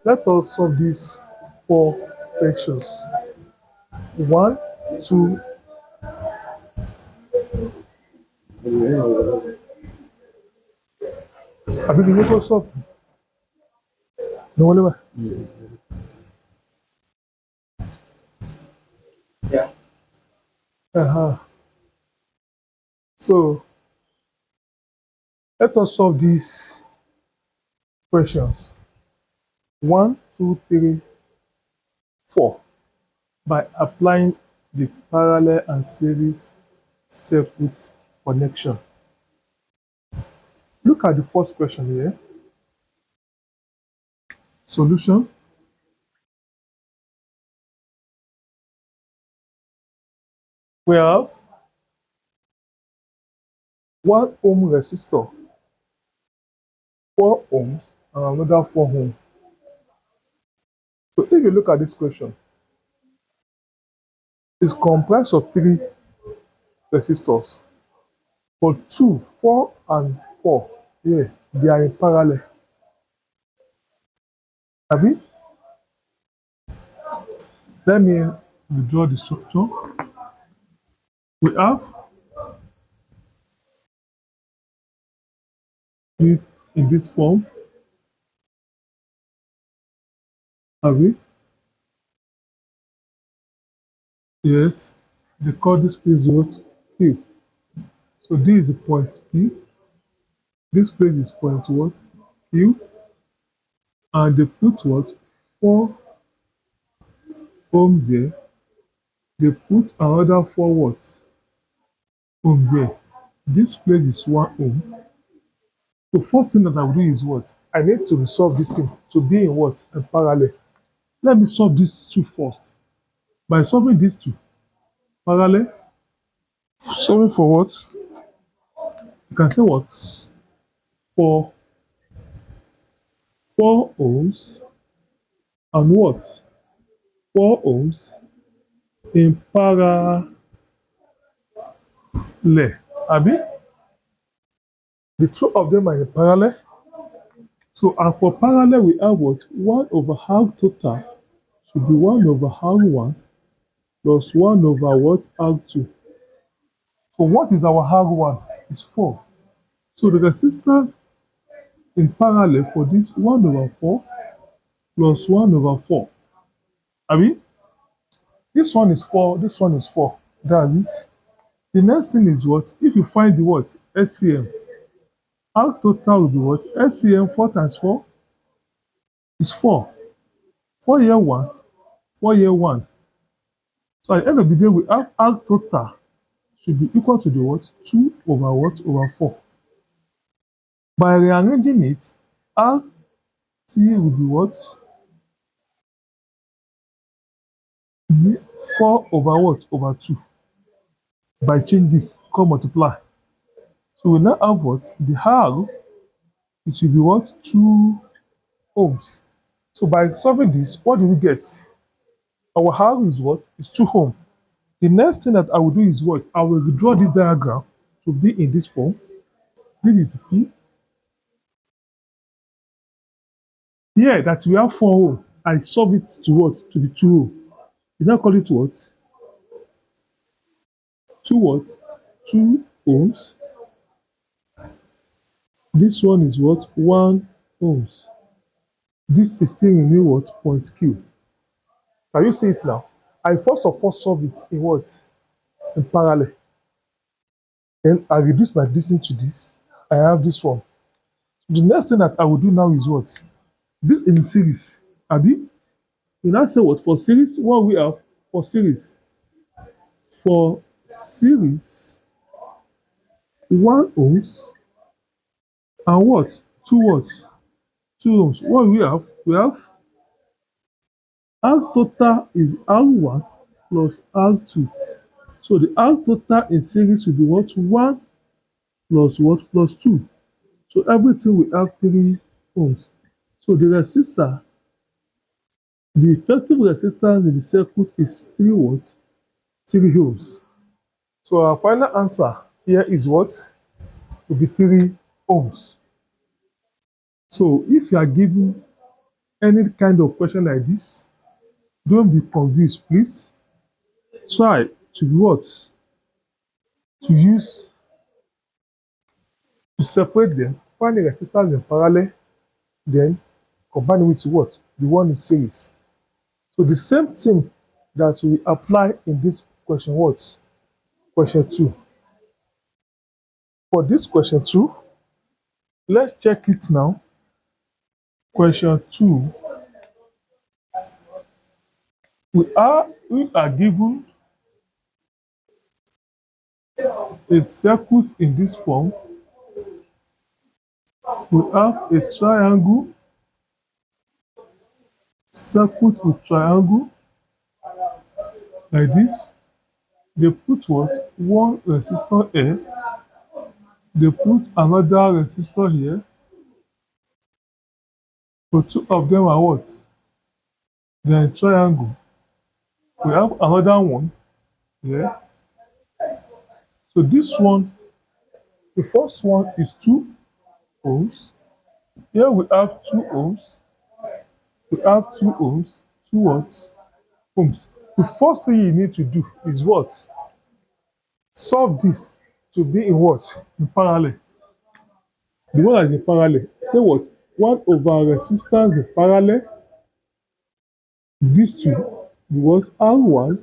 Let us solve these four questions. One, two, I believe you solve. No, whatever. Uh-huh. So let us solve these questions. One, two, three, four. By applying the parallel and series circuit connection. Look at the first question here. Solution. We have 1 ohm resistor, 4 ohms, and another 4 ohm. So if you look at this question, it's comprised of 3 resistors. But 2, 4, and 4, yeah, they are in parallel. Abi? Let me withdraw the structure. We have it in this form. Abi? Yes. They call this place what? P. So this is the point P. This place is point what? Q. And they put what? 4 ohms here. They put another 4 what? Ohms here. This place is 1 ohm. The first thing that I will do is what? I need to resolve this thing to be in what? In parallel. Let me solve these two first. By solving these two parallel, solving for what? You can say what? For 4 ohms and what? 4 ohms in parallel. Abi? The two of them are in parallel. So, and for parallel, we have what? 1 over R total should be 1 over R1 plus 1 over what? R2. So, what is our R1? It's 4. So, the resistance in parallel for this 1 over 4 plus 1 over 4. Abi? This one is 4, this one is 4. That's it. The next thing is what? If you find the what? SCM. R total will be what? SCM 4 times 4 is 4. 4 here 1, 4 here 1. So at the end of the day, we have R total should be equal to the what? 2 over what? Over 4. By rearranging it, RT will be what? 4 over what? Over 2. By change this, come multiply. So we now have what? The R, it will be what? 2 ohms. So by solving this, what do we get? Our R is what? Is 2 ohm. The next thing that I will do is what? I will draw this diagram to be in this form. This is P. Here that we have 4 ohm. I solve it to what? To be 2 ohm. You now call it what? 2 what? 2 ohms. This one is what? 1 ohms. This is still in new what? Point Q. Can you see it now? I first of all solve it in what? In parallel. Then I reduce my distance to this. I have this one. The next thing that I will do now is what? This in series. Abi? You now say what? For series, what we have for series? For series, 1 ohms and what? 2 what? 2 ohms. What we have? We have R total is R1 plus R2. So the R total in series will be what? 1 plus what? Plus 2. So everything will have 3 ohms. So the resistor, the effective resistance in the circuit is 3 watts, 3 ohms. So our final answer here is what? Will be 3 ohms. So if you are given any kind of question like this, don't be confused, please. Try to be what? To use, to separate them, find the resistance in parallel, then combine it with what? The one in series. So the same thing that we apply in this question what? Question 2. For this question 2, let's check it now. Question 2, we are given a circle in this form. We have a triangle, circle with triangle like this. They put what? One resistor here. They put another resistor here. So two of them are what? They are a triangle. We have another one here. So this one, the first one is 2 ohms. Here we have 2 ohms. We have 2 ohms. 2 what? Ohms. The first thing you need to do is what? Solve this to be in what? In parallel. The one that is in parallel. Say what? 1 over resistance in parallel. These two, the what? R1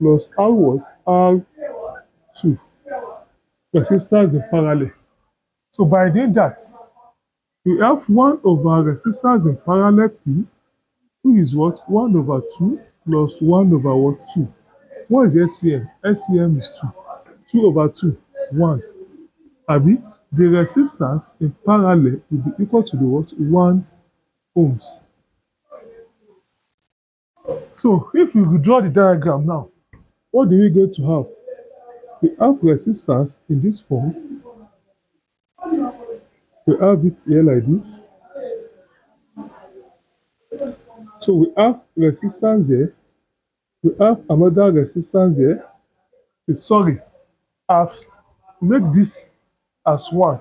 plus R what? R2. Resistance in parallel. So by doing that, we have 1 over resistance in parallel P, who is what? 1 over 2 plus 1 over what? 2. What is SCM? SCM is 2. 2 over 2, 1. Abi, the resistance in parallel will be equal to the what? 1 ohms. So if we draw the diagram now, what do we going to have? We have resistance in this form. We have it here like this. So we have resistance here. We have another resistance here. Sorry, I've made this as 1.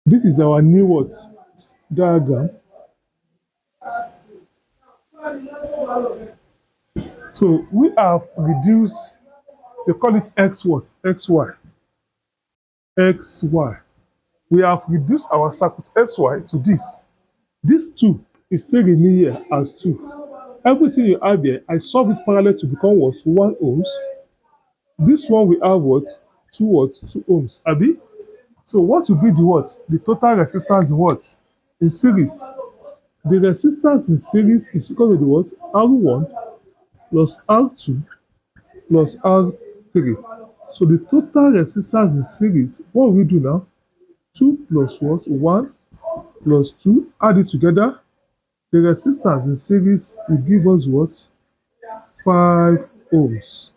This is our new what? Diagram. So we have reduced, they call it X what? XY. XY. We have reduced our circuit XY to this. This 2 is still in here as 2. Everything you have here, I solve it parallel to become what? 1 ohms. This one we have what? 2 what? 2 ohms. Abi? So what will be the what? The total resistance in what? In series. The resistance in series is equal to the what? R1 plus R2 plus R3. So the total resistance in series, what will we do now? 2 plus what? 1 plus 2, add it together. The resistance in series will give us what? 5 ohms.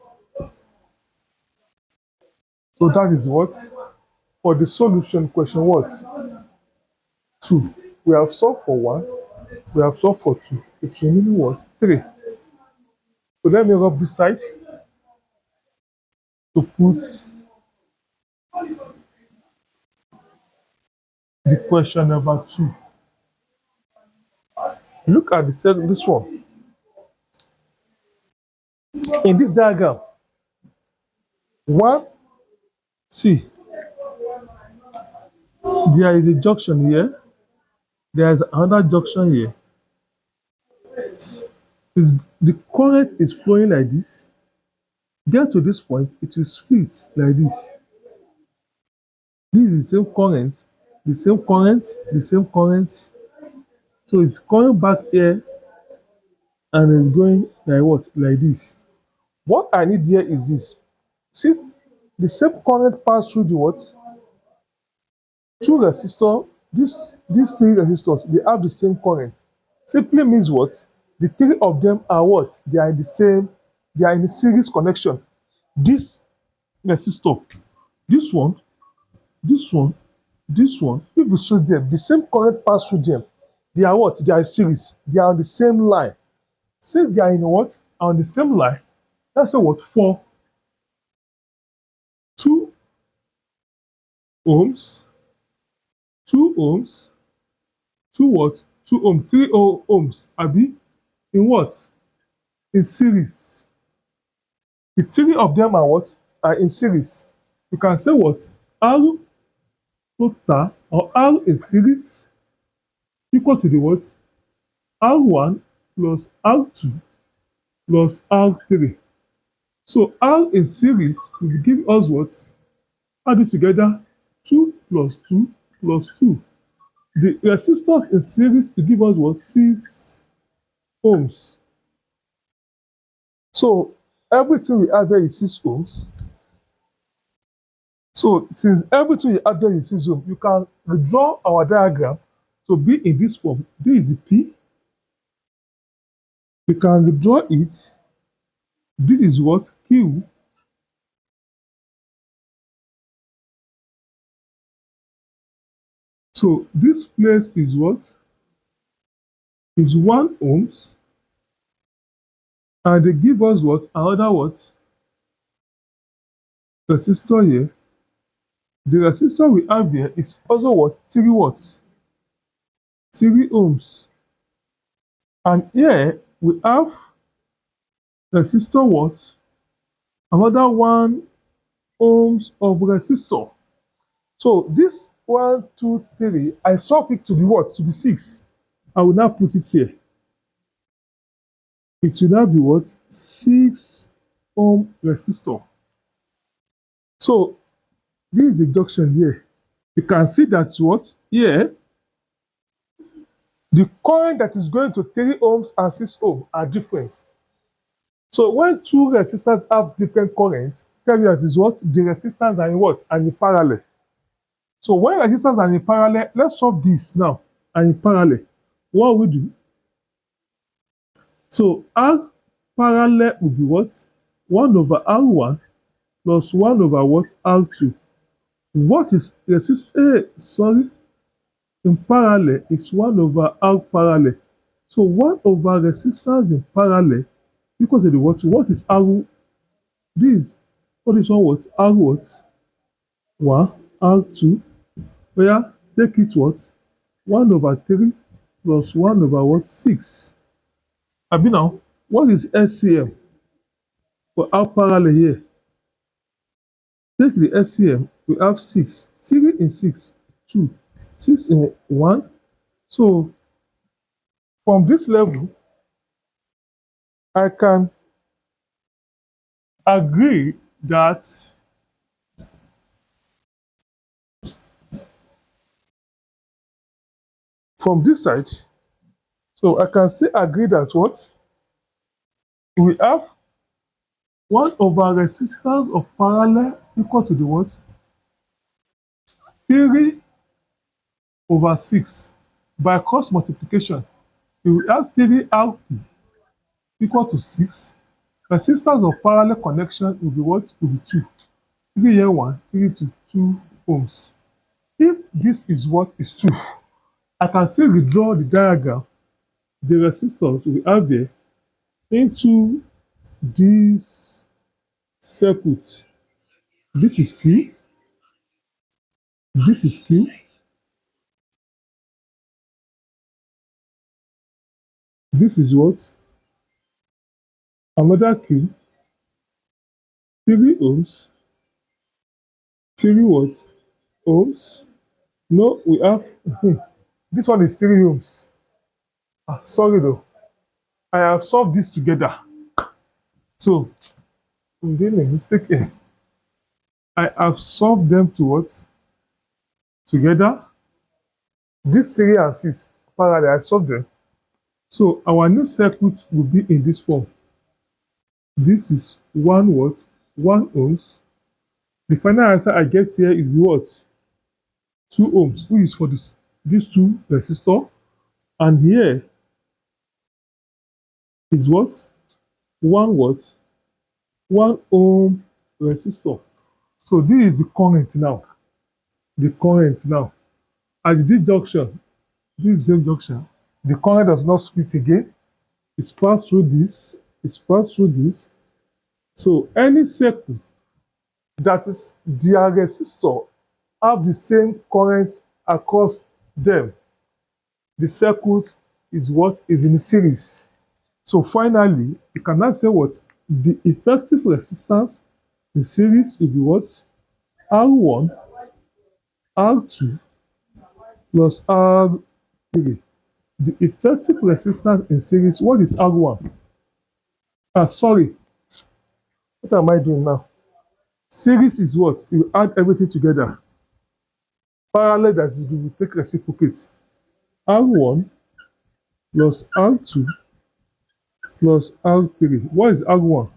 So that is what? For the solution question what? 2. We have solved for 1. We have solved for 2. It's remaining what? 3. So let me rub this side to put the question number 2. Look at this one. In this diagram, 1, see, there is a junction here. There is another junction here. The current is flowing like this. Get to this point, it will split like this. This is the same current, the same current, the same current. So it's coming back here and it's going like what? Like this. What I need here is this. See, the same current pass through the what? 2 resistors. These 3 resistors, they have the same current. Simply means what? The 3 of them are what? They are in the same, they are in a series connection. This resistor, this one, this one, this one, if you show them, the same current pass through them. They are what? They are a series. They are on the same line. Since they are in what? On the same line, that's what? For 2 ohms, 2 ohms, 2 what? 2 ohm, 3 ohms, abi, in what? In series. The three of them are what? Are in series. You can say what? R total or R in series equal to the what? R1 plus R2 plus R3. So R in series will give us what? Add it together, 2 plus 2 plus 2. The resistance in series will give us what? 6 ohms. So everything we add there is 6 ohms. So since everything we add there is 6 ohms, you can redraw our diagram to be in this form. This is P. You can redraw it. This is what? Q. So this place is what? Is 1 ohms. And they give us what? Another what? Resistor here. The resistor we have here is also what? 3 watts. 3 ohms. And here we have resistor what? Another 1 ohms of resistor. So this 1, 2, 3, I solve it to be what? To be 6. I will now put it here. It will now be what? 6 ohm resistor. So this is a junction here. You can see that what? Here, the current that is going to 3 ohms and 6 ohms are different. So when two resistors have different currents, tell you that is what? The resistors are in what? And in parallel. So when resistors are in parallel, let's solve this now. And in parallel, what we do? So R parallel will be what? 1 over R1 plus 1 over what? R2. What is resistance? In parallel is 1 over R parallel. So 1 over resistance in parallel equal to the what? What is R? This, what is one what? R what? 1, R2. Where take it what? 1 over 3 plus 1 over what? 6. Abi now, what is LCM for R parallel here? Take the LCM, we have 6. 3 in 6, 2. 6 in 1. So from this level, I can agree that from this side, so I can still agree that what? We have 1 over resistance of parallel equal to the what? 3 over 6. By cross multiplication, we will have 3R equal to 6. Resistance of parallel connection will be what? Will be 2. 3 here 1, 3 to 2 ohms. If this is what is 2, I can still redraw the diagram, the resistance we have here, into this circuit. This is Q. This is Q. This is what? Another Q. 3 ohms. 3 watts. Ohms. No, we have this one is 3 ohms. Sorry though. I have solved this together. So I'm doing a mistake here. I have solved them to what? Together. This 3 and 6 parallel, I solved them. So our new circuit will be in this form. This is 1 watt, 1 ohms. The final answer I get here is what? 2 ohms, which is for these two resistors. And here is what? 1 watt, 1 ohm resistor. So this is the current now. The current now. At this junction, this is the same junction. The current does not split again. It's passed through this. It's passed through this. So any circuit that is their resistor have the same current across them. The circuit is what is in series. So finally, you can now say what the effective resistance in series will be what R1, R2 plus R3. The effective resistance in series, what is R1? Sorry, what am I doing now? Series is what? You add everything together. Parallel, that is, you will take reciprocates. R1 plus R2 plus R3. What is R1?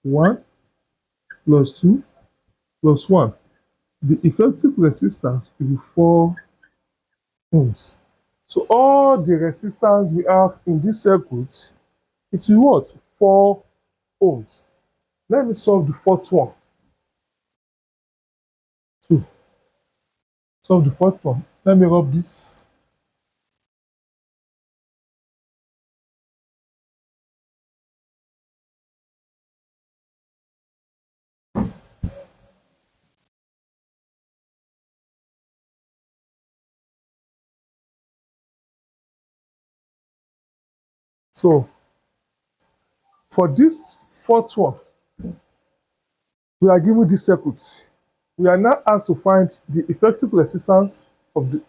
1 plus 2 plus 1. The effective resistance will be 4 ohms. So all the resistance we have in this circuit, it is what? 4 ohms. Let me solve the fourth one. 2. Solve the fourth one. Let me rub this. So for this fourth one, we are given this circuit. We are now asked to find the effective resistance of the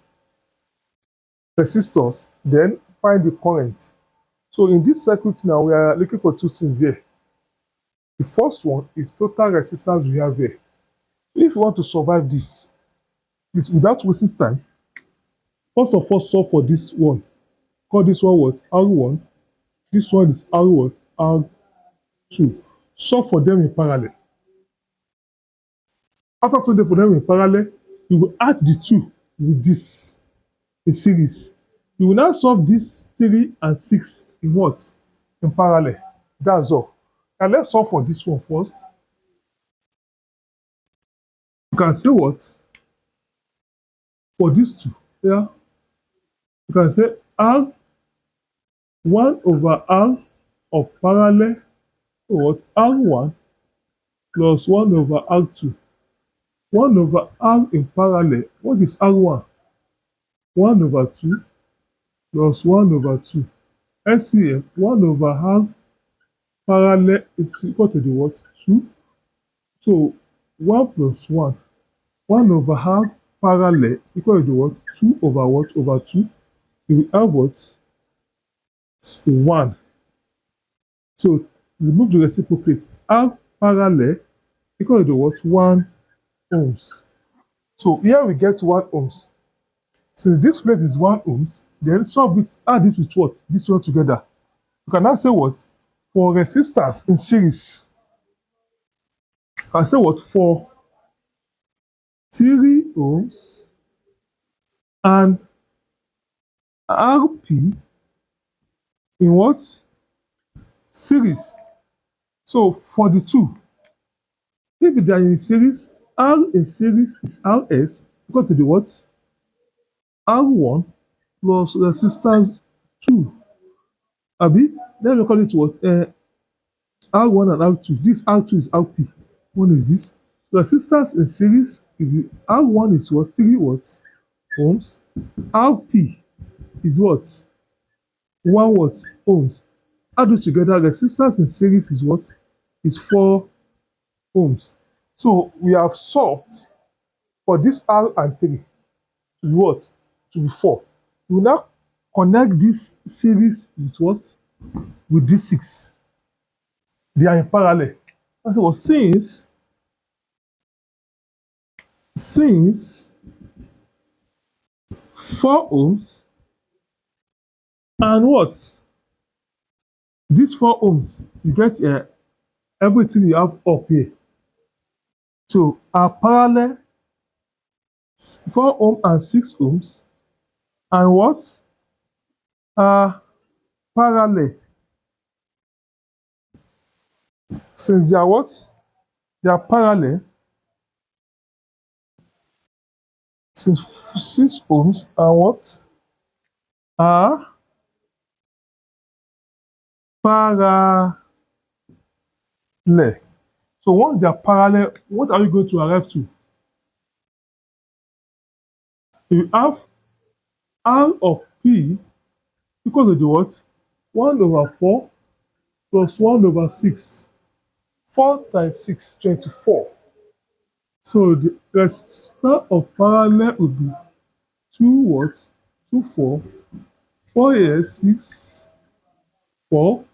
resistors, then find the current. So in this circuit now, we are looking for two things here. The first one is total resistance we have here. If you want to survive this, without wasting time, first of all, solve for this one. Call this one what? R1. This one is R what? R2. Solve for them in parallel. After solving for them in parallel, you will add the two with this in series. You will now solve this 3 and 6 in what? In parallel. That's all. Now let's solve for this one first. You can say what? For these two, yeah, you can say R 1 over R of parallel or what? R1 plus 1 over R2. 1 over R in parallel. What is R1? 1 over 2 plus 1 over 2. LCM 1 over R parallel is equal to the what? 2. So 1 plus 1. 1 over R parallel equal to the what? 2 over what? Over 2. You will have what? 1. So remove the reciprocate. R parallel equal to the what? 1 ohms. So here we get 1 ohms. Since this place is 1 ohms, then solve it, add it with what? This one together. You can now say what? For resistance in series, you can say what? For 3 ohms and RP in what? Series. So for the two, if they are in series, R in series is RS equal to the what? R1 plus resistance 2. Abi, let me call it what? R1 and R2. This R2 is RP. One is this. Resistance in series, R1 is what? 3 watts ohms. RP is what? 1 watt ohms. Add it together, resistance in series is what? Is 4 ohms. So we have solved for this R and 3 to be what? To be 4. We now connect this series with what? With this 6. They are in parallel. And so since 4 ohms and what? This 4 ohms, you get everything you have up here. So are parallel 4 ohm and 6 ohms and what? Are parallel. Since they are what? They are parallel. Since 6 ohms and what? Are parallel. So once they are parallel, what are we going to arrive to? we have R of P equal to the what? 1 over 4 plus 1 over 6. 4 times 6, 24. So the resistor of parallel would be 2 what? 2, 4. 4 here, 6, 4.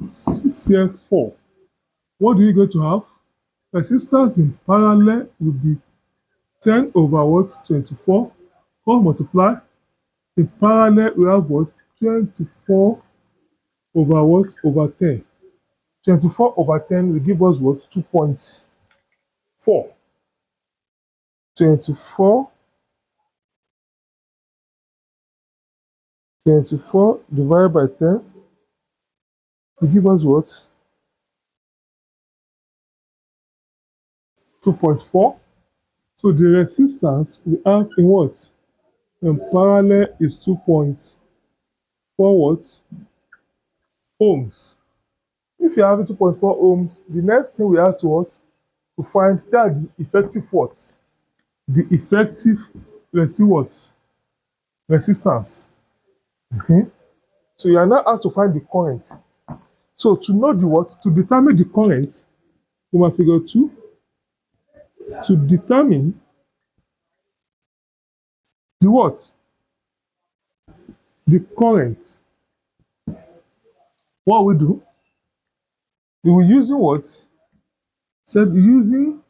6 here, 4. What do you going to have? Resistance in parallel will be 10 over what? 24. 4 multiply. In parallel, we have what? 24 over what? Over 10. 24 over 10 will give us what? 2.4. 24 divided by 10 will give us what? 2.4. So the resistance we have in what? In parallel is 2.4 what? Ohms. If you have 2.4 ohms, the next thing we have to what? To find that the effective what? The effective resistance. So you are now asked to find the current. So to know the what? To determine the current, we must figure 2. To determine the what? The current. What we do? We will using what? Said using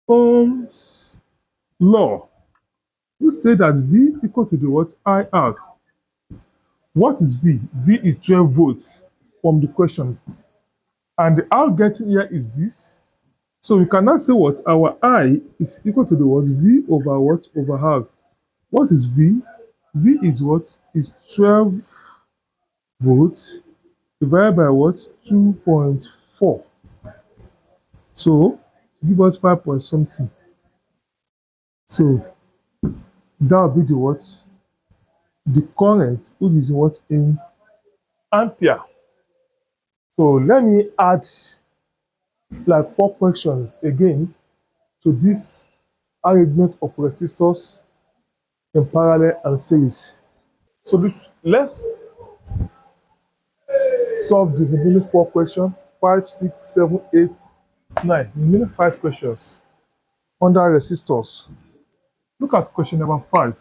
Ohm's law. We say that V equal to the what? IR. What is V? V is 12 volts from the question. And the R getting here is this. So we cannot say what? Our I is equal to the what? V over what? Over R. What is V? V is what? Is 12 volts divided by what? 2.4. So to give us 5 point something. So that will be the what? The current, which is what? In ampere. So let me add like 4 questions again to this arrangement of resistors in parallel and series. So let's solve the remaining 4 questions. 5, 6, 7, 8, 9. Remaining 5 questions under resistors. Look at question number 5.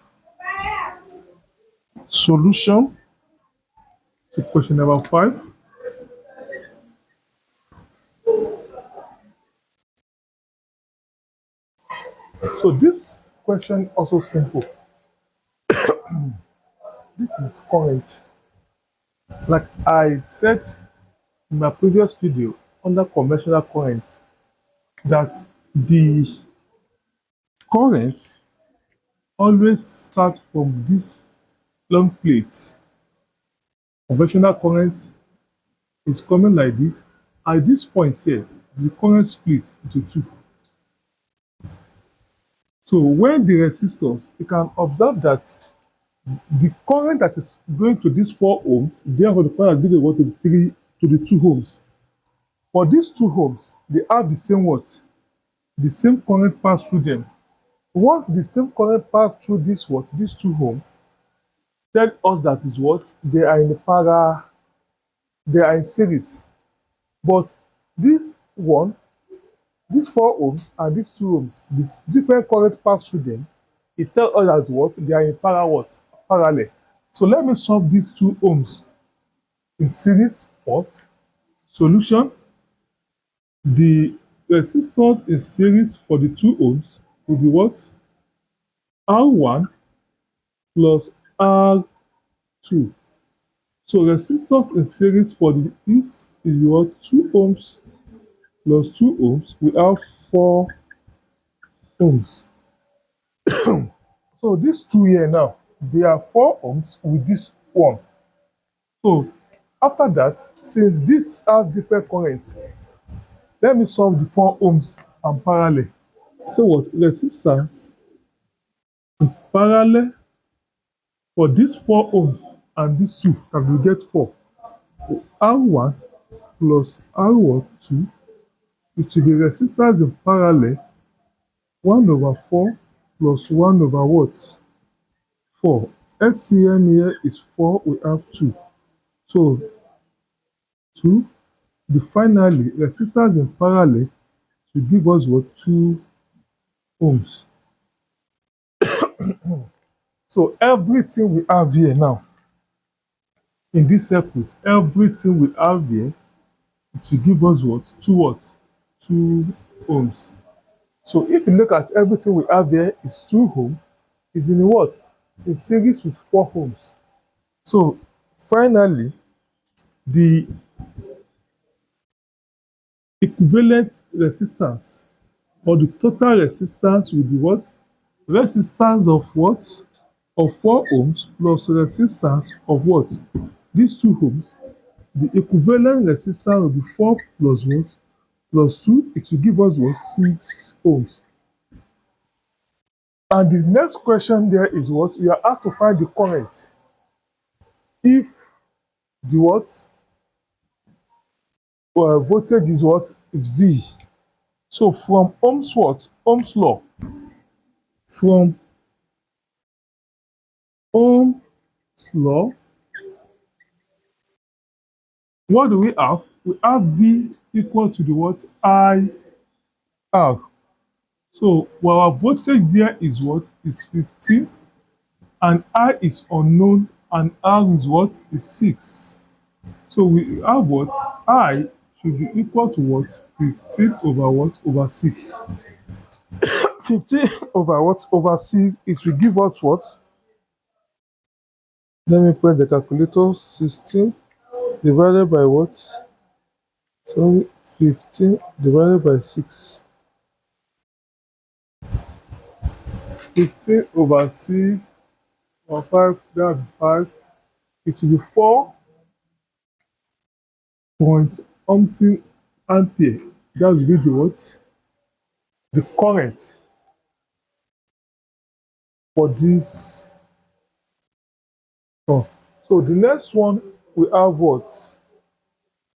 Solution to question number 5. So this question also simple. This is current. Like I said in my previous video under conventional current, that the current always starts from this long plate. Conventional current is coming like this. At this point here, the current splits into 2. So when the resistors, you can observe that the current that is going to this 4 ohms, therefore the current that goes to the 2 ohms. For these 2 ohms, they have the same what? The same current pass through them. Once the same current pass through this what? These 2 ohms, tell us that is what? They are in series. But this one, these 4 ohms and these 2 ohms, this different current pass through them, it tells us that what? They are in parallel. So let me solve these 2 ohms in series first. Solution: the resistor in series for the 2 ohms will be what? R1 plus R2. So resistance in series for this is what? 2 ohms plus 2 ohms. We have 4 ohms. So these 2 here now, they are 4 ohms with this one. So after that, since these have different currents, let me solve the 4 ohms and parallel. So what? Resistance in parallel for these 4 ohms and these 2, and we get 4. R1 plus R12, which will be resistance in parallel 1 over 4 plus 1 over what? 4. LCM here is 4, we have 2. So 2. The finally resistance in parallel to give us what? 2 ohms. So everything we have here now in this circuit, everything we have here to give us what? 2 what? 2 ohms. So if you look at everything we have here is 2 ohms, is in what? In series with 4 ohms. So finally, the equivalent resistance or the total resistance will be what? Resistance of what? Of 4 ohms plus resistance of what? These 2 ohms. The equivalent resistance will be 4 plus what? Plus 2. It will give us what? 6 ohms. And the next question there is what? We are asked to find the current. If the what? Voltage is what? Is V. So from Ohm's what? Ohm's law. From Ohm's law, what do we have? We have V equal to the what? I R. So well, our voltage there is what? Is 15, and I is unknown, and R is what? Is 6. So we have what? I should be equal to what? 15 over what? Over 6. 15 over what? Over 6. It will give us what? Let me press the calculator. 16 divided by what? So 15 divided by 6. 15 over 6 or 5, that will be 5. It will be 4 point something ampere. That will be the what? The current for this. Oh. So the next one we have what?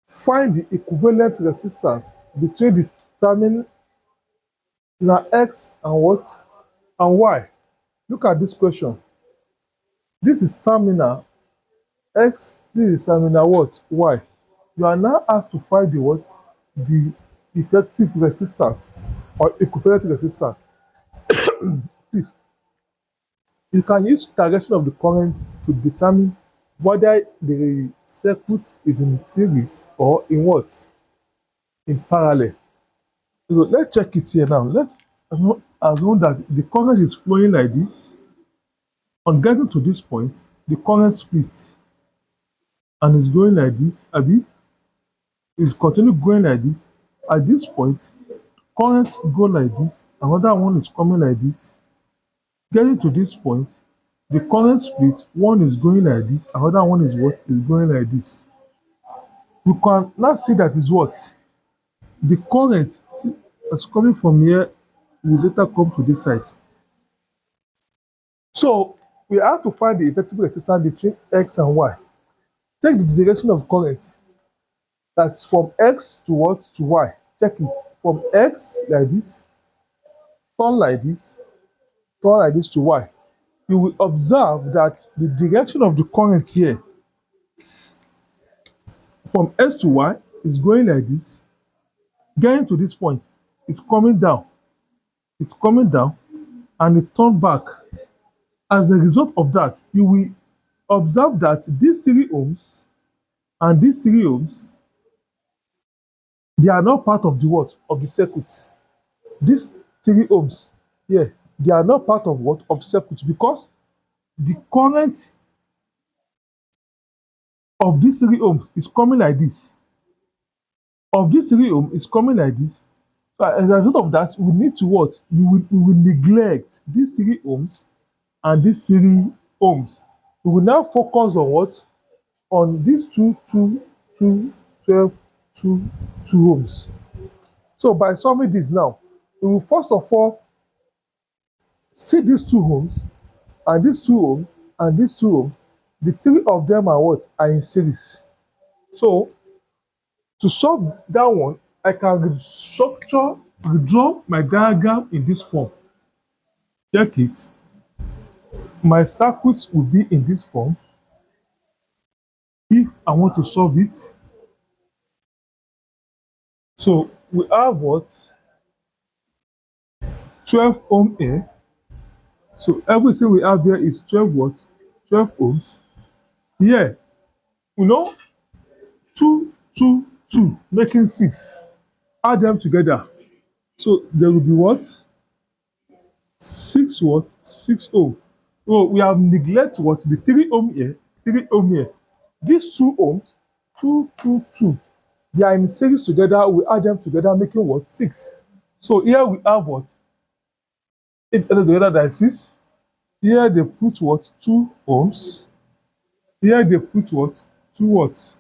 Find the equivalent resistance between the terminal X and what? And Y. Look at this question. This is terminal X, this is terminal what? Y. You are now asked to find the what? The effective resistance or equivalent resistance. Please, you can use direction of the current to determine whether the circuit is in series or in what? In parallel. So let's check it here now. Let's assume that the current is flowing like this. On getting to this point, the current splits and is going like this. Abi, is continue going like this. At this point, current go like this. Another one is coming like this. Getting to this point, the current split. One is going like this. Another one is what? Is going like this. You can now see that is what? The current is coming from here will later come to this side. So we have to find the effective resistance between X and Y. Take the direction of current. That's from X to what? To Y. Check it. From X like this, turn like this, turn like this to Y. You will observe that the direction of the current here from X to Y is going like this. Getting to this point, it's coming down. It's coming down and it turn back. As a result of that, you will observe that these 3 ohms and these 3 ohms, they are not part of the what? Of the circuit. These 3 ohms here, they are not part of what? Of circuit, because the current of these 3 ohms is coming like this. Of these 3 ohms is coming like this. So as a result of that, we need to what? We will neglect these 3 ohms and these 3 ohms. We will now focus on what? On these 12, 2 ohms. So by solving this now, we will first of all see these 2 ohms and these 2 ohms and these 2 ohms. The 3 of them are what? Are in series. So to solve that one, I can redraw my diagram in this form. Check it. My circuit will be in this form if I want to solve it. So we have what? 12 ohm here. So everything we have here is 12 what? 12 ohms. Here, you know, 2, 2, 2, making 6. Add them together. So there will be what? 6 what? 6 ohm. So we have neglected what? The 3 ohm here, 3 ohm here. These 2 ohms, 2, 2, 2, they are in series together. We add them together, making what? 6. So here we have what? 8 added together, that is 6. Here they put what? 2 ohms. Here they put what? 2 what?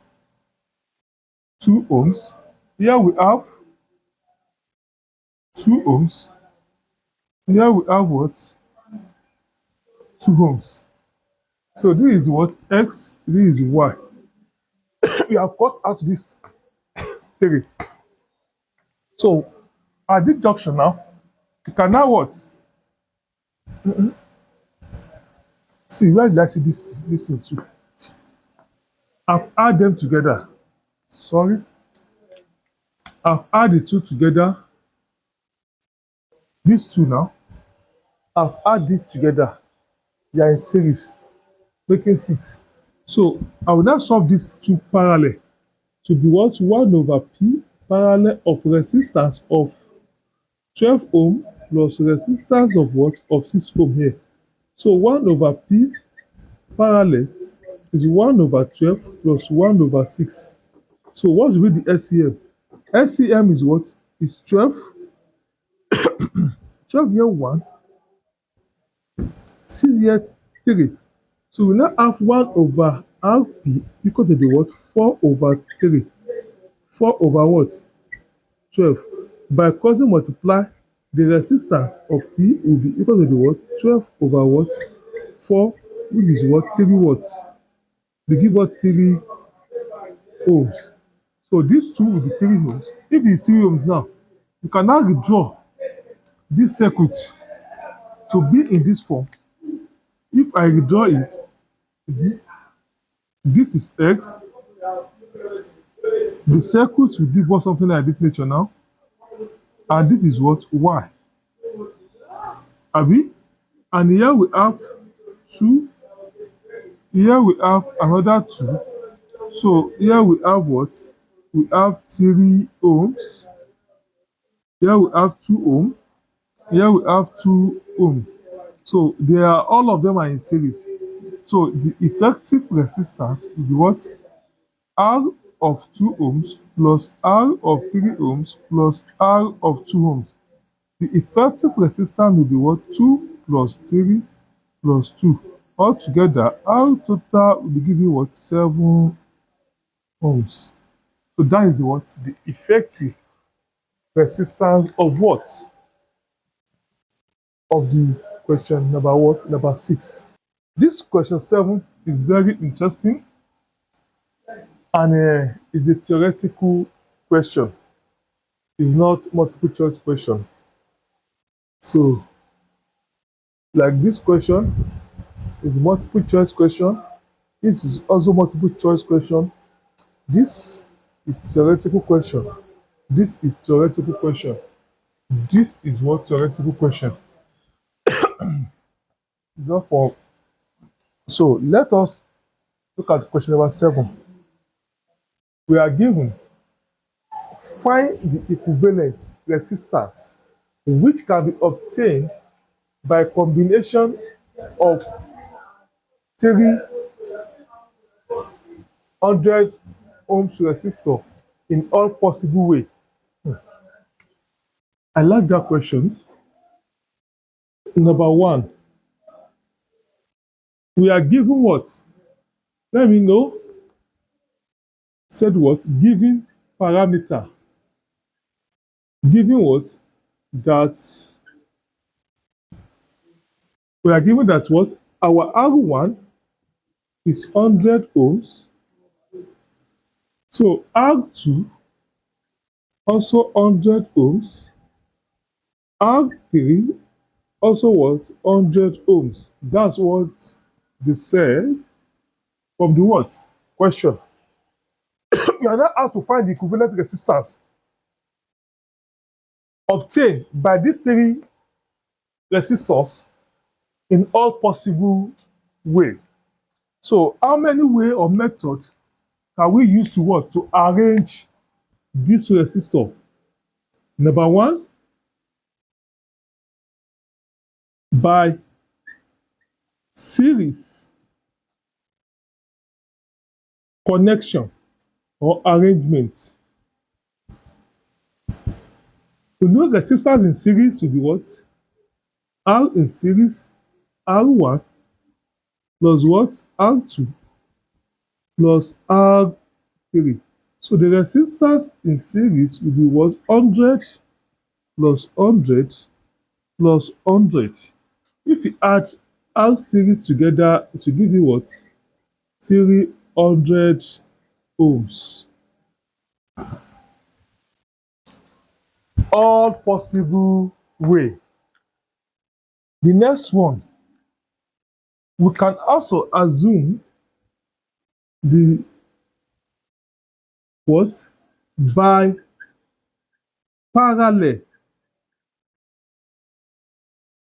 2 ohms. Here we have 2 ohms. Here we have what? 2 ohms. So this is what? X, this is Y. We have cut out this 3. So at this junction now, you can now what? See, where did I see this thing too? I've added them together. Sorry. I've added the two together. These two now, I've added it together. They are in series, making 6. So I will now solve these two parallel to be what? 1 over P parallel of resistance of 12 ohm plus resistance of what? Of 6 ohm here. So 1 over P parallel is 1 over 12 plus 1 over 6. So what will be the SCM? SCM is what? Is 12. 12 here 1, 6 here 3. So we now have 1 over RP equal to the what? 4 over 3. 4 over what? 12. By crossing multiply, the resistance of P will be equal to the what? 12 over what? 4, which is what? 3 watts. We give us 3 ohms. So these two will be 3 ohms. If it is 3 ohms now, you can now redraw this circuit to be in this form. If I redraw it, this is X. The circuit will give us something like this nature now. And this is what? Y. Abi? And here we have 2. Here we have another 2. So here we have what? We have 3 ohms. Here we have 2 ohm. Here we have 2 ohm. So they are all of them are in series. So the effective resistance will be what? R of 2 ohms plus R of 3 ohms plus R of 2 ohms. The effective resistance will be what? 2 plus 3 plus 2. Altogether, R total will be giving what? 7 ohms. So that is what? The effective resistance of what? Of the question number what? Number 6. This question 7 is very interesting and is a theoretical question. It's not multiple choice question. So, like this question is multiple choice question. This is also multiple choice question. This is theoretical question. This is theoretical question. This is what theoretical question. Therefore, so let us look at question number 7. We are given find the equivalent resistance which can be obtained by combination of 300 ohms resistor in all possible way. I like that question. Number 1, we are given what? Let me know. Said what? Given parameter. Given what? That we are given that what? Our R1 is 100 ohms. So R2 also 100 ohms. R3 also what? 100 ohms. That's what they said from the what? Question. You are now asked to find the equivalent resistance obtained by these three resistors in all possible way. So how many way or methods can we use to what? To arrange this resistor? Number one, by series connection or arrangement. We know resistors in series will be what? R in series, R1 plus what? R2 plus R3. So the resistance in series will be what? 100 plus 100 plus 100. If you add R series together, it will give you what? 300 ohms. All possible way. The next one, we can also assume the what? By parallel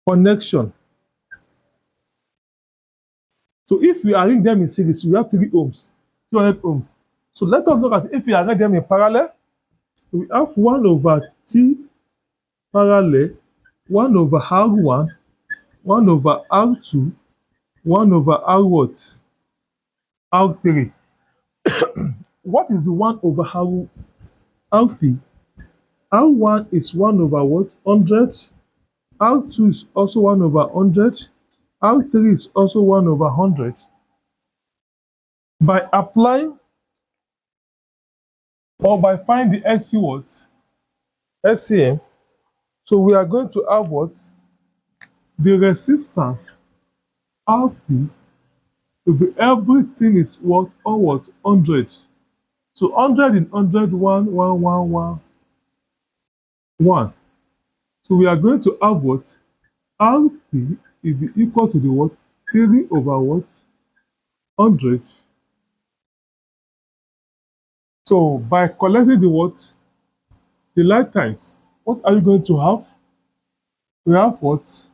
connection. So if we arrange them in series, we have 3 ohms, 200 ohms. So let us look at if we arrange them in parallel, we have 1 over T parallel, 1 over R1, 1 over R2, 1 over R what? R3. What is the 1 over R3? R1 is 1 over what? 100. R2 is also 1 over 100. R3 is also 1 over 100. By applying or by finding the SC what? SCM. So we are going to have what? The resistance RP will be everything is what or what? 100. So 100 in 100, 1, 1, 1, 1, 1. So we are going to have what? RP will be equal to the what? 3 over what? 100. So by collecting the what? The light times, what are you going to have? We have what?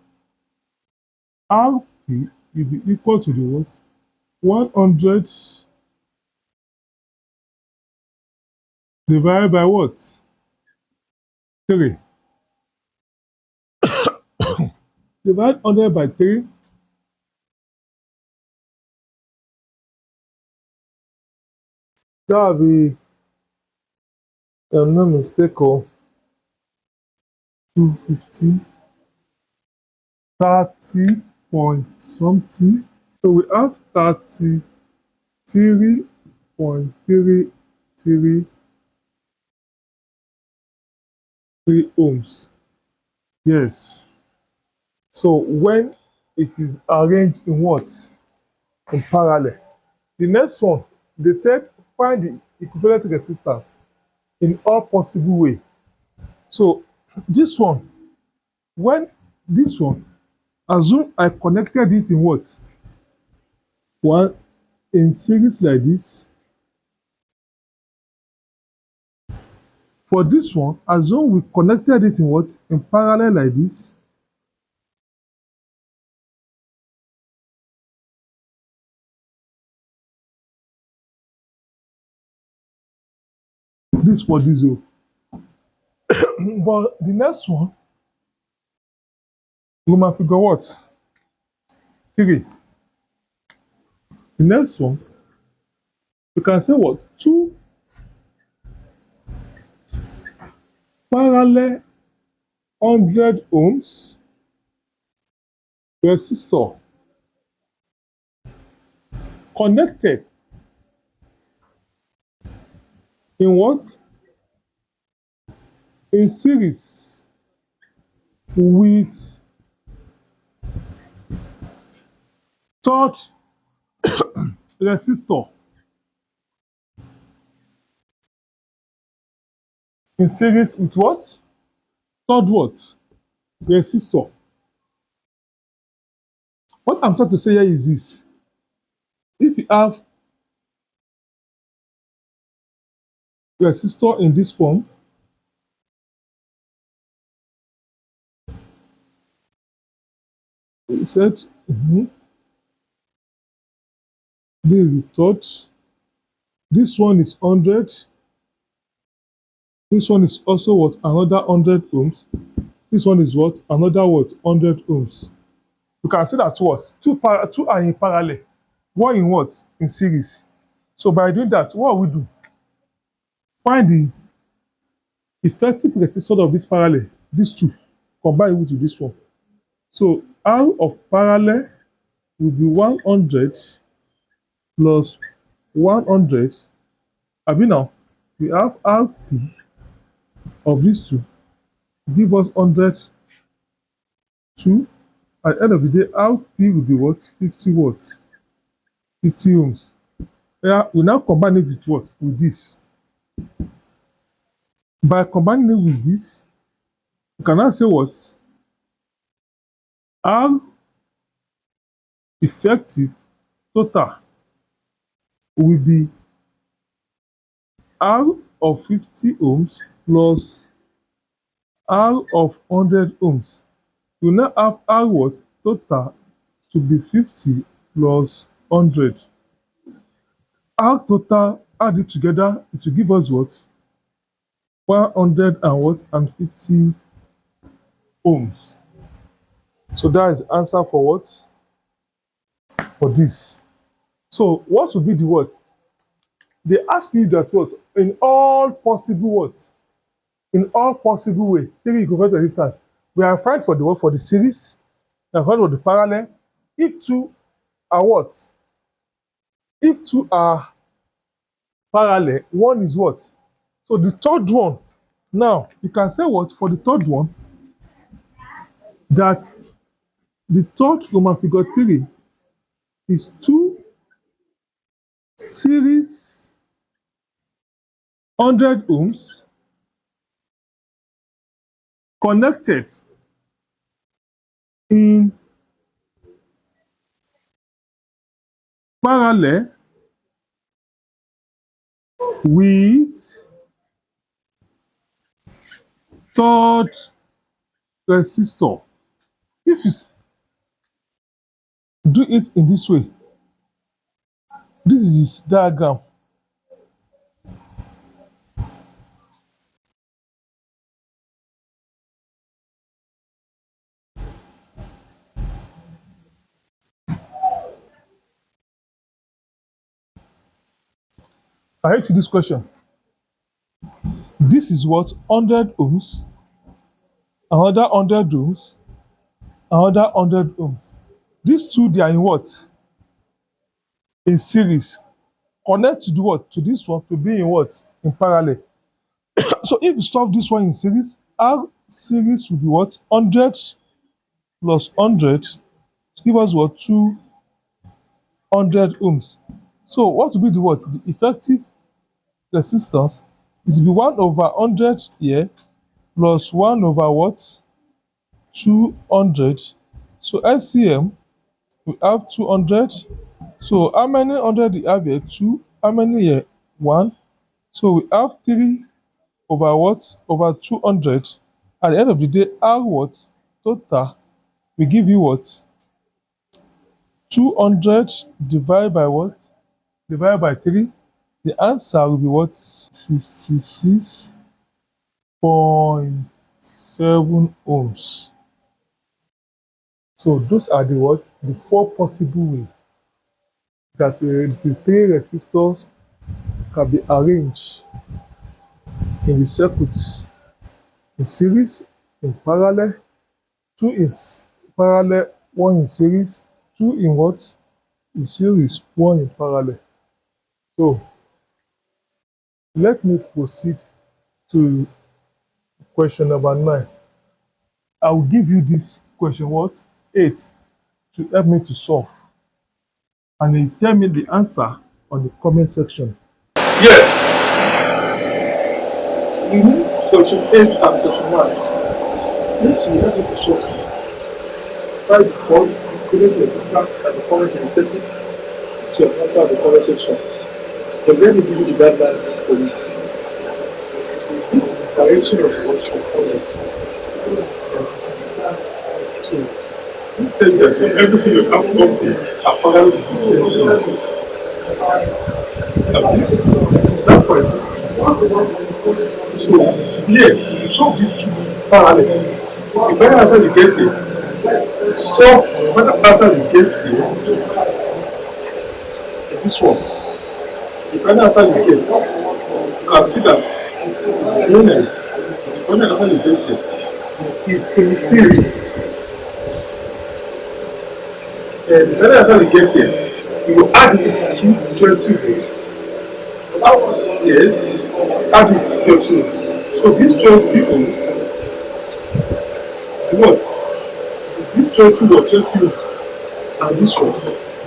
RP will be equal to the what? 100 divided by what? 3. Divide 100 by 3. That will be, if I'm not mistaken, 250, 30 point something. So we have 33.333 ohms. Yes. So when it is arranged in what? In parallel. The next one, they said find the equivalent resistance in all possible way. So this one, when this one, assume I connected it in what? One in series like this. For this one, assume we connected it in what? In parallel like this. This for this o. But the next one, Roman figure what? 3. The next one, you can say what? 2 parallel 100 ohms resistor connected in what? In series with third resistor. In series with what? Third what? Resistor. What I'm trying to say here is this. If you have resistor in this form, it said this is the third, this one is 100, this one is also what, another 100 ohms, this one is what, another what, 100 ohms. You can see that what, two are in parallel, one in what, in series. So by doing that, what we do, find the effective resistance of this parallel, these two, combine it with this one. So R of parallel will be 100 plus 100. Abi now, we have RP of these two give us 100 2. At the end of the day, RP will be what? 50 watts, 50 ohms. Yeah, we now combine it with what? With this. By combining it with this, you can now say what? R effective total will be R of 50 ohms plus R of 100 ohms. You now have R what total to be 50 plus 100. R total, add it together, it will give us what? 100 and what? And 50 ohms. So that is answer for what? For this. So what will be the what? They ask you that what? In all possible what? In all possible way, take equivalent resistance. We are find for the what? For the series. We are find for the parallel. If two are what? If two are parallel, one is what? So the third one, now you can say what? For the third one, that the third Roman figure 3 is two series 100 ohms connected in parallel with third resistor. If you do it in this way, this is his diagram. I ask you this question. This is what? 100 ohms, another 100 ohms, another 100 ohms. These two, they are in what? In series. Connect to do what? To this one to be in what? In parallel. So if you solve this one in series, R series will be what? 100 plus 100 to give us what? 200 ohms. So what will be the what? The effective resistance, it will be 1 over 100 here plus 1 over what? 200. So LCM, we have 200. So how many 100 we have here? 2. How many here? 1. So we have 3 over what? Over 200. At the end of the day, R what? Total will give you what? 200 divided by what? Divided by 3. The answer will be what? 66.7 ohms. So those are the what? The 4 possible ways that the 3 resistors can be arranged in the circuits in series, in parallel, 2 is parallel, 1 in series, 2 in what? In series, 1 in parallel. So let me proceed to question number 9. I will give you this question what? 8 to help me to solve. And then tell me the answer on the comment section. Yes. We need question 8 and question 9. Let's see, help me to solve this. Try the code. College resistance and the college incentives to answer the conversation. But let me give you the guideline for it. This is the direction of what you call it. So, this tell you that everything you have to do according to this that for instance. So, here, you solve these two parallel. If I answer you get it, solve when answer you get here, this one. If I answer you get, you can see that when answer you get it is in series. And when answer you get it, you will add it to 20 rows. Yes, add it to 20 rows. So these 20 rows, what? These 20 rows, 20 rows, and this one,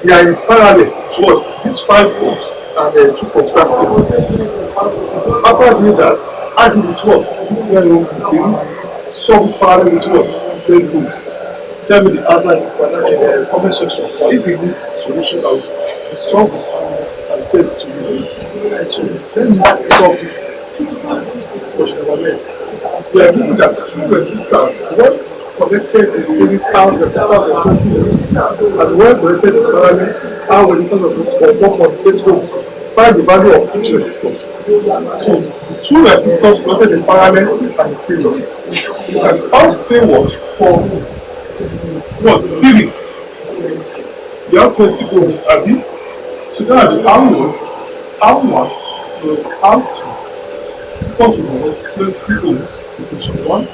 they are in parallel to what? These 5 rows and 2.5 rows. After doing that, add it with what? This 9 rows in series, sum parallel with what? 10 rows. Tell me the answer in the comment section. Or if you need solution, I will solve it and send it to you. Actually, let me solve this question number 9. We are looking at two resistors. One connected in series how resistors of 20 ohms and one connected in parallel how resistors of 4.8 ohms. Find the value of each resistor. So two resistors connected in parallel and series. You can also say what for what series? You have 20 ohms, Abi. So now the R1 plus R2 equal to what? 20 ohms, which is 1.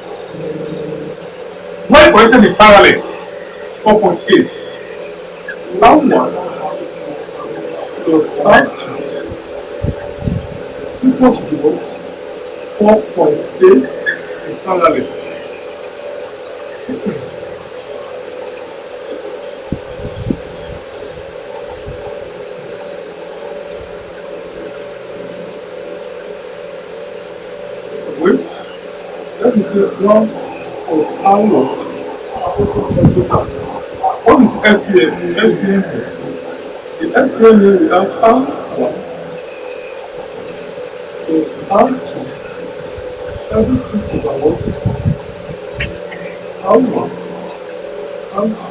When connected in parallel, 4.8. R1 plus R2 equal to what? 4.8 in parallel. Wait, let me say 1 plus R1. What is SCM? SCM. The SCM here we have R1 plus R2. Everything over what? R1, R2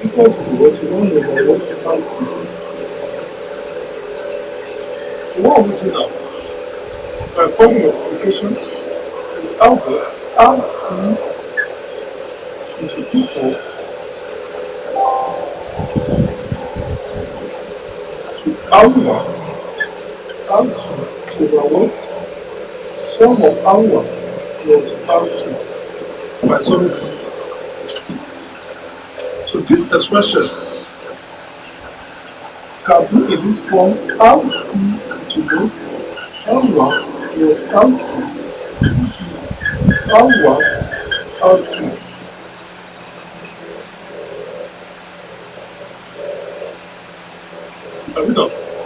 equal to what? 1 over what? R2. So what are we doing now? By forming multiplication, the output RT is equal to R1, R2 over what? Sum of R1 plus R2 by summing this. So this expression can be in this form RT to what? R1 plus R2 to R1, R2.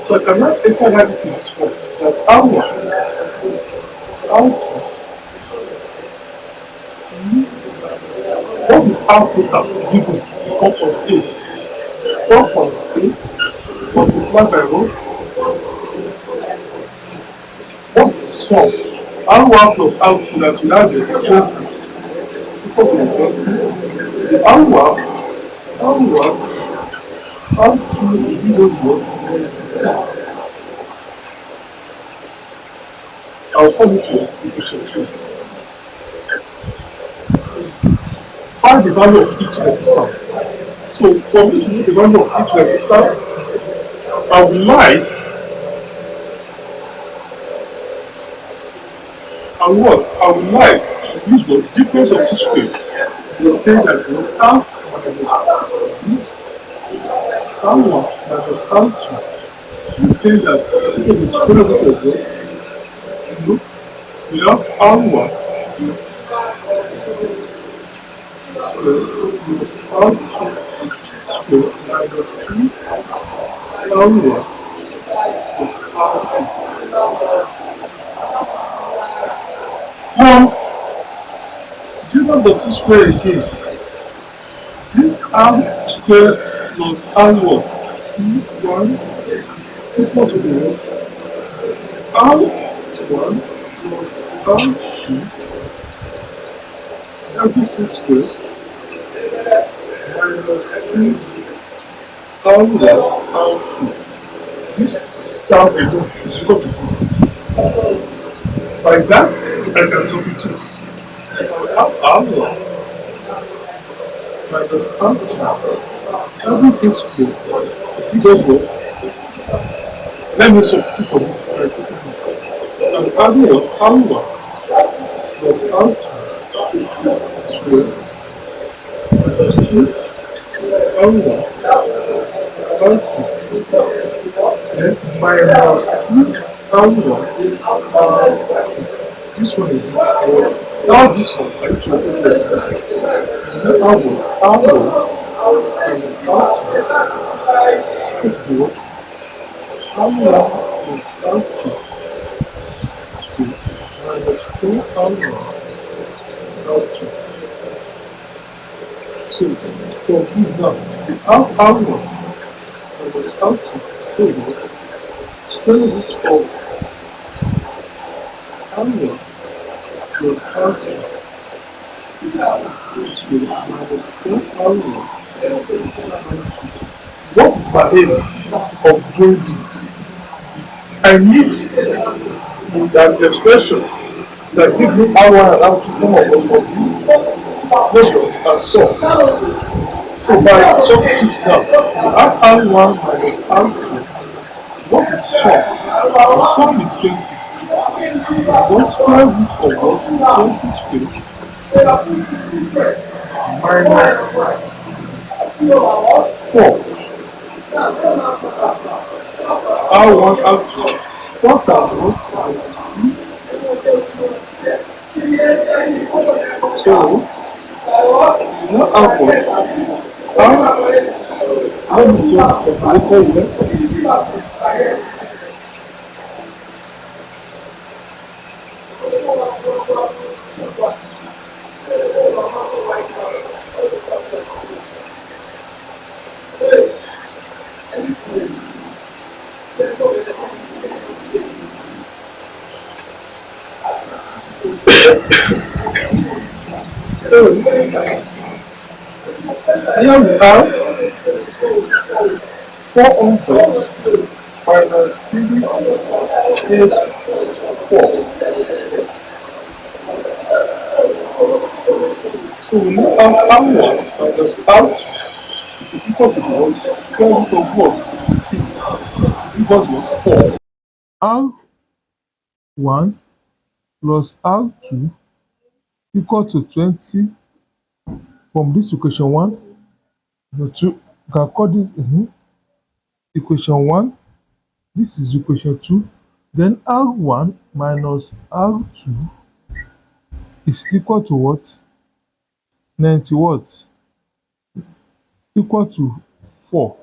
So I cannot enter that into this form. That R1, R2 is what is R total given 4.8. 4.8 multiplied by what? What is sum? R1 plus R2 that we have here is 20. Equal to 20. The R1 R2 is equal to what? 26. I'll come to equation 2. Find the value of each resistance. So for me to know the value of each resistance, I would like to use the difference of two squares. We say that we have minus this R1 minus R2. We say that the square root of this. Look, we have R1 square minus R2 square minus 3 R1 plus R2. From difference of two square again, this R square plus R what? 2, 1 equal to the what? R1 plus R2 everything square minus 2 R1 R2. This term alone is equal to this. By that, I can substitute. I have R1 minus R2 everything square equals what? Let me substitute for this. And R what? R1 plus R2 square minus 2 R1 R2 then minus 2 R1 this one is this now this one I need to open this then R1 minus R2 equals R1 plus R2 square minus 2 R1 R2. So for this now the R1 minus R2 equals square root of R1 plus R2 square minus 4 R1 R2. What is my aim of doing this? I need that expression that give me R1 and R2 come up of this product and solve. So by substitute now, we have R1 minus R2. What is sum? The sum is 20. One square root of what? 20 square minus 4. R1 R2. 4 times what? 26. So you now have what? Let me just calculate here. So here we have 400 minus 384. So we now have R1 minus R2 is equal to what? Square root of what? 16 equals what? 4. R1 plus R2 equal to 20 from this equation 1. The 2, you can call this equation 1. This is equation 2. Then R1 minus R2 is equal to what? 90 what? Equal to 4.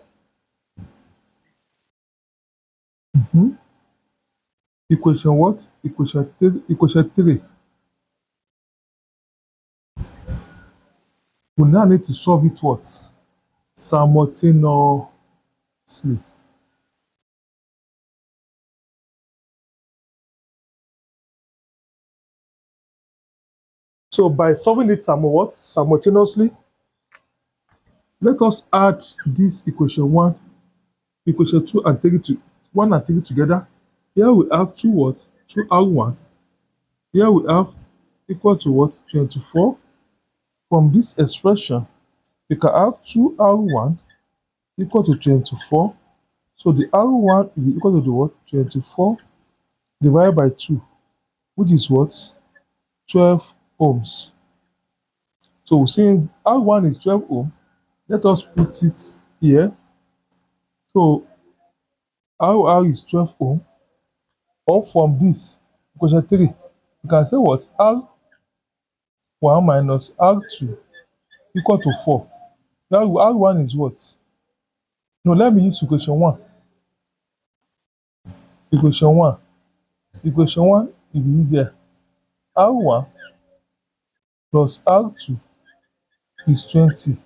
Equation what? Equation 3. Equation 3. We now need to solve it what? Simultaneously. So by solving it simultaneously, let us add this equation 1, equation 2 and 3 to 1 and 3 together. Here we have 2 what? 2 R1. Here we have equal to what? 24. From this expression, we can have 2 R1 equal to 24. So the R1 will be equal to the what? 24 divided by 2, which is what? 12 ohms. So since R1 is 12 ohm, let us put it here. So R is 12 ohm. Or from this equation 3, you can say what? R1 minus R2 equal to 4. Now R1 is what? No, let me use equation 1. Equation 1. Equation 1 will be easier. R1 plus R2 is 20.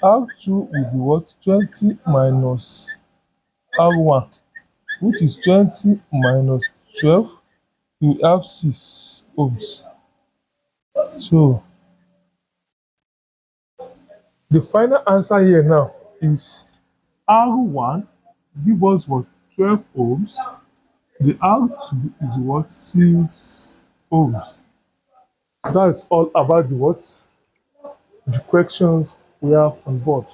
R2 will be what? 20 minus R1, which is 20 minus 12. We have 6 ohms. So the final answer here now is R1 give us what? 12 ohms. The R2 is what? 6 ohms. That's all about the what? The questions we have on board.